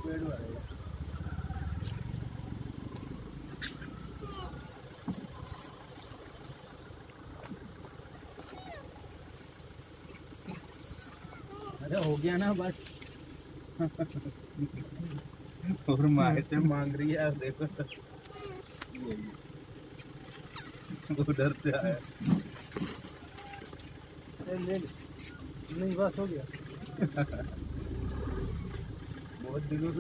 पेड़ भरेगा। अरे हो गया ना बस। और माए से मांग रही है देखो। उधर से आया। ले ले। नहीं बस हो गया। बहुत दिनों से